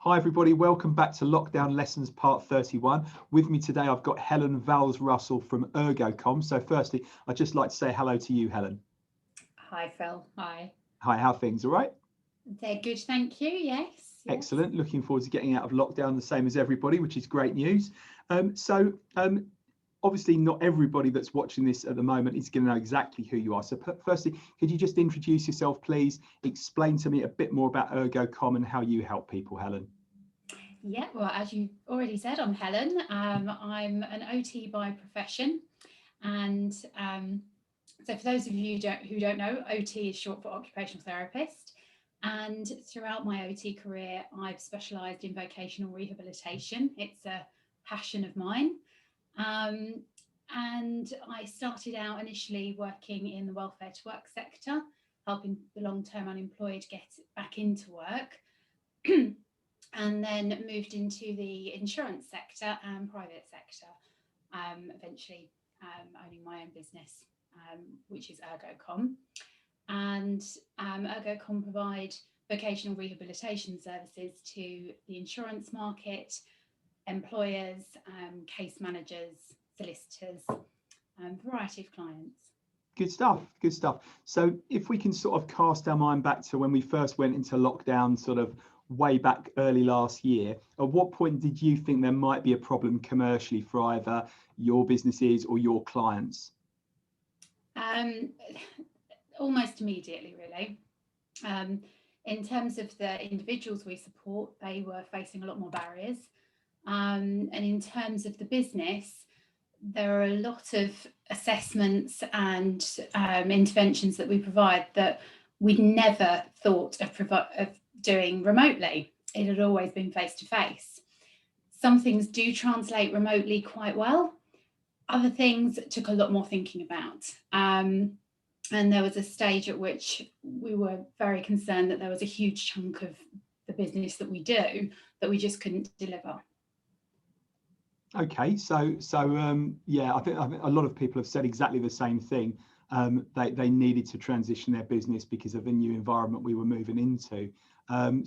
Hi everybody, welcome back to Lockdown Lessons Part 31. With me today I've got Helen Valls Russell from Ergocom. So firstly, I'd just like to say hello to you, Helen. Hi Phil, hi. Hi, how are things? All right? They're good, thank you, yes. Excellent, looking forward to getting out of lockdown the same as everybody, which is great news. Obviously not everybody that's watching this at the moment is going to know exactly who you are. So firstly, could you just introduce yourself, please? Explain to me a bit more about Ergocom and how you help people, Helen. Yeah, well, as you already said, I'm Helen. I'm an OT by profession. And so for those of you who don't know, OT is short for occupational therapist. And throughout my OT career, I've specialised in vocational rehabilitation. It's a passion of mine. And I started out initially working in the welfare to work sector, helping the long-term unemployed get back into work, and then moved into the insurance sector and private sector, eventually owning my own business, which is Ergocom. And Ergocom provide vocational rehabilitation services to the insurance market, employers, case managers, solicitors, variety of clients. Good stuff, good stuff. So if we can sort of cast our mind back to when we first went into lockdown, sort of way back early last year, at what point did you think there might be a problem commercially for either your businesses or your clients? Almost immediately, really. In terms of the individuals we support, they were facing a lot more barriers. And in terms of the business, there are a lot of assessments and interventions that we provide that we'd never thought of doing remotely. It had always been face-to-face. Some things do translate remotely quite well. Other things took a lot more thinking about. And there was a stage at which we were very concerned that there was a huge chunk of the business that we do that we just couldn't deliver. Okay, yeah, I think a lot of people have said exactly the same thing. They needed to transition their business because of the new environment we were moving into. To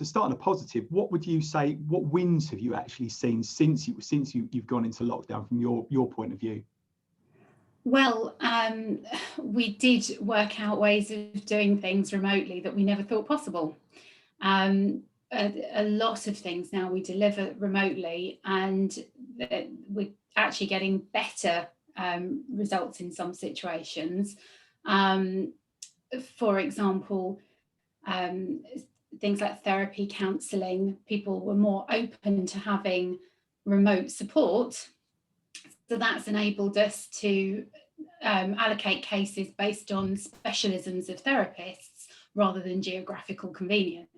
start on a positive, what would you say? What wins have you actually seen since you've gone into lockdown from your point of view? Well, we did work out ways of doing things remotely that we never thought possible. A lot of things now we deliver remotely, and we're actually getting better results in some situations. For example, things like therapy, counselling, people were more open to having remote support. So that's enabled us to allocate cases based on specialisms of therapists rather than geographical convenience.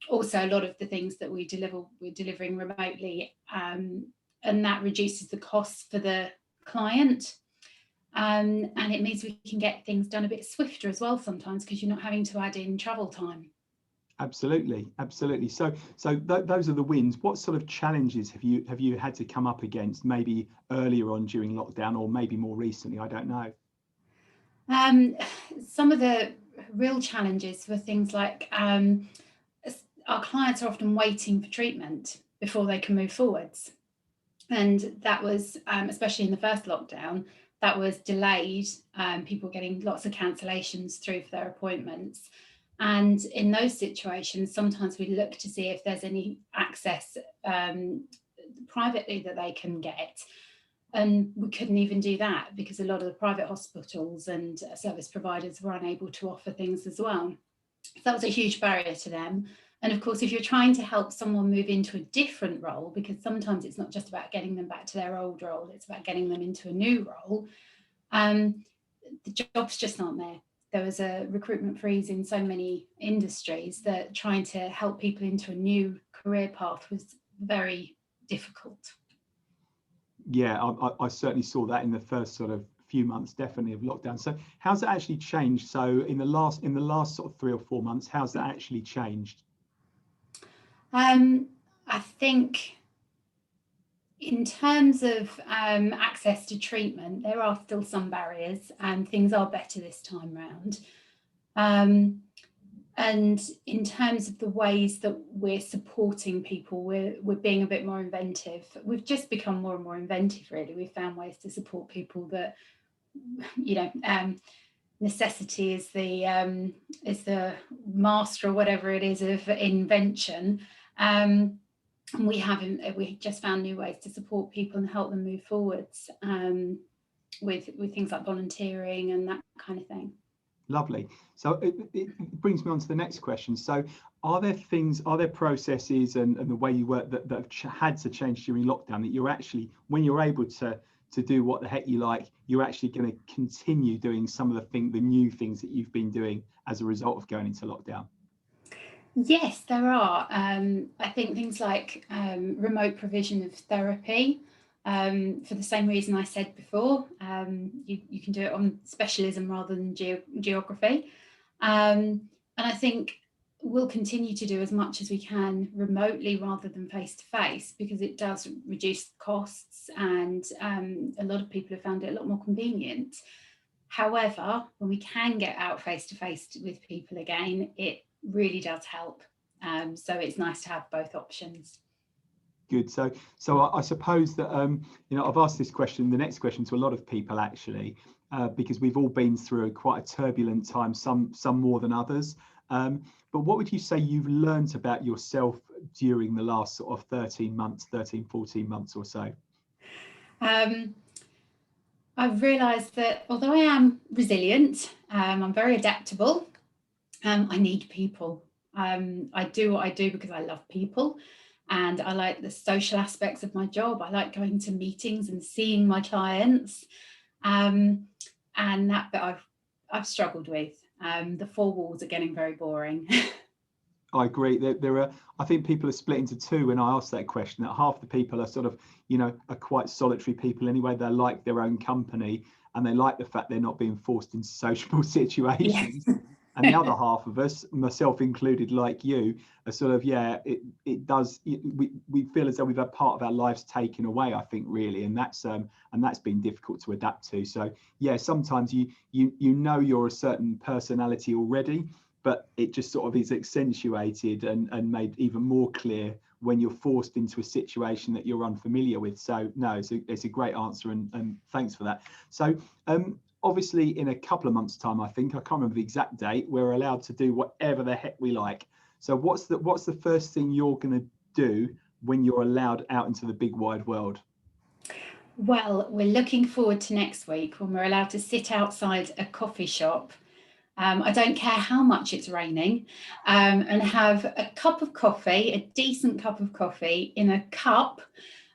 Also, a lot of the things that we're delivering remotely, and that reduces the costs for the client. And it means we can get things done a bit swifter as well sometimes, because you're not having to add in travel time. Absolutely. So those are the wins. What sort of challenges have you had to come up against, maybe earlier on during lockdown, or maybe more recently? I don't know. Some of the real challenges were things like our clients are often waiting for treatment before they can move forwards, and that was especially in the first lockdown, that was delayed. People getting lots of cancellations through for their appointments. And in those situations, sometimes we look to see if there's any access privately that they can get. And we couldn't even do that because a lot of the private hospitals and service providers were unable to offer things as well. So that was a huge barrier to them. And of course, if you're trying to help someone move into a different role, because sometimes it's not just about getting them back to their old role, it's about getting them into a new role, the jobs just aren't there. There was a recruitment freeze in so many industries that trying to help people into a new career path was very difficult. Yeah, I certainly saw that in the first sort of few months, definitely, of lockdown. So how's that actually changed? So in the last sort of 3 or 4 months, how's that actually changed? I think in terms of access to treatment, there are still some barriers, and things are better this time round. And in terms of the ways that we're supporting people, we're being a bit more inventive. We've just become more and more inventive, really. We've found ways to support people that, you know, necessity is the master or whatever it is of invention. And we just found new ways to support people and help them move forwards with things like volunteering and that kind of thing. Lovely. So it brings me on to the next question. So are there processes and the way you work that have had to change during lockdown, that you're actually, when you're able to do what the heck you like, you're actually going to continue doing some of the new things that you've been doing as a result of going into lockdown? Yes, there are. I think things like remote provision of therapy, for the same reason I said before. You can do it on specialism rather than geography. And I think we'll continue to do as much as we can remotely rather than face to face, because it does reduce costs, and a lot of people have found it a lot more convenient. However, when we can get out face to face with people again, it really does help. So it's nice to have both options. Good. So I suppose that you know, I've asked this question, the next question, to a lot of people actually, because we've all been through quite a turbulent time, some more than others. But what would you say you've learned about yourself during the last sort of 13 months, 14 months or so? I've realised that although I am resilient, I'm very adaptable. I need people. I do what I do because I love people, and I like the social aspects of my job. I like going to meetings and seeing my clients, and that bit I've struggled with. The four walls are getting very boring. I agree. There are, I think people are split into two when I ask that question, that half the people are sort of, you know, are quite solitary people anyway. They like their own company and they like the fact they're not being forced into sociable situations. Yes. And the other half of us, myself included, like you, are sort of, yeah, it does. We feel as though we've had part of our lives taken away, I think, really. And that's been difficult to adapt to. So, yeah, sometimes you know you're a certain personality already, but it just sort of is accentuated and made even more clear when you're forced into a situation that you're unfamiliar with. So no, it's a great answer, and thanks for that. So obviously in a couple of months' time, I think, I can't remember the exact date, we're allowed to do whatever the heck we like. So what's the first thing you're going to do when you're allowed out into the big wide world? Well, we're looking forward to next week when we're allowed to sit outside a coffee shop. I don't care how much it's raining, and have a cup of coffee, a decent cup of coffee in a cup,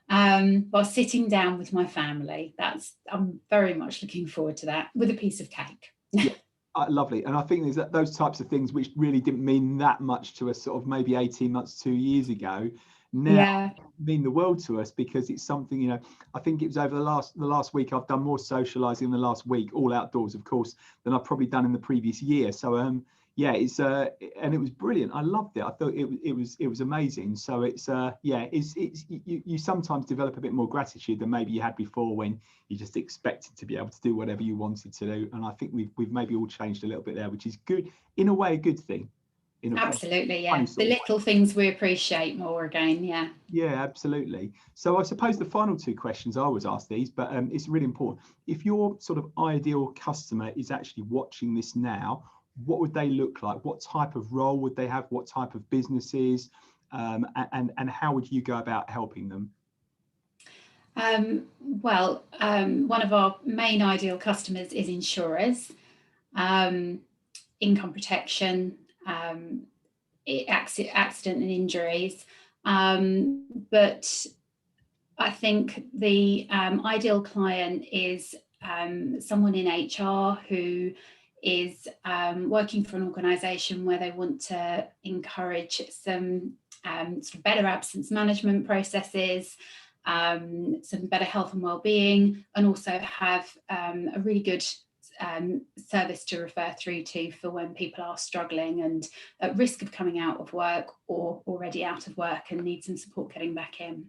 while sitting down with my family. I'm very much looking forward to that, with a piece of cake. Yeah, lovely. And I think there's those types of things which really didn't mean that much to us sort of maybe 18 months, 2 years ago, now mean the world to us, because it's something, you know, I think it was over the last week I've done more socializing in the last week, all outdoors of course, than I've probably done in the previous year. So yeah, it's and it was brilliant. I loved it. I thought it was amazing. So it's yeah, it's you sometimes develop a bit more gratitude than maybe you had before, when you just expected to be able to do whatever you wanted to do. And I think we've maybe all changed a little bit there, which is good, in a way, a good thing. Absolutely, yeah. The little things we appreciate more again, yeah. Yeah, absolutely. So I suppose the final two questions, I always ask these, but it's really important. If your sort of ideal customer is actually watching this now, what would they look like? What type of role would they have? What type of businesses? And how would you go about helping them? Well, one of our main ideal customers is insurers, income protection, accident and injuries. But I think the ideal client is someone in HR who is working for an organisation where they want to encourage some sort of better absence management processes, some better health and well-being, and also have a really good service to refer through to for when people are struggling and at risk of coming out of work or already out of work and need some support getting back in.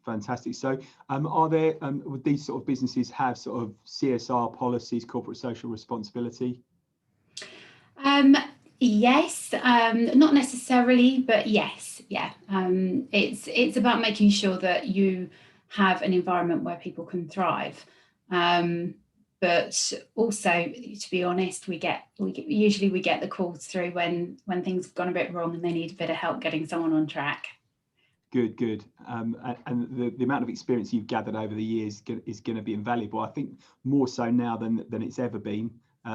Fantastic. So are there, would these sort of businesses have sort of CSR policies, corporate social responsibility? Yes, not necessarily, but yes, yeah. It's about making sure that you have an environment where people can thrive. But also, to be honest, we usually get the calls through when things have gone a bit wrong and they need a bit of help getting someone on track. Good, good. And the amount of experience you've gathered over the years is going to be invaluable. I think more so now than it's ever been,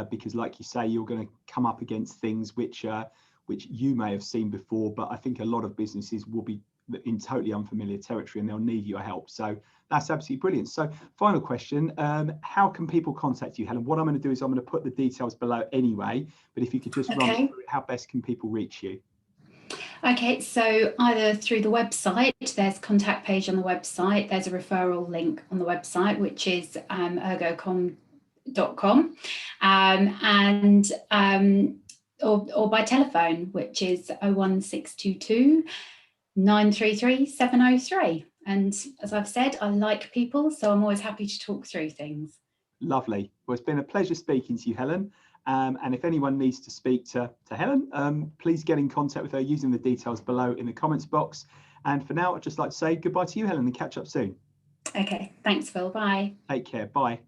because, like you say, you're going to come up against things which you may have seen before, but I think a lot of businesses will be in totally unfamiliar territory and they'll need your help. So that's absolutely brilliant. So final question, how can people contact you, Helen? What I'm going to do is I'm going to put the details below anyway, but if you could just run through how best can people reach you? Okay, so either through the website, there's a contact page on the website, there's a referral link on the website, which is ergocom.com, or by telephone, which is 01622 933 703. And as I've said, I like people, so I'm always happy to talk through things. Lovely. Well, it's been a pleasure speaking to you, Helen. And if anyone needs to speak to Helen, please get in contact with her using the details below in the comments box. And for now, I'd just like to say goodbye to you, Helen, and catch up soon. Okay, thanks, Phil. Bye. Take care. Bye.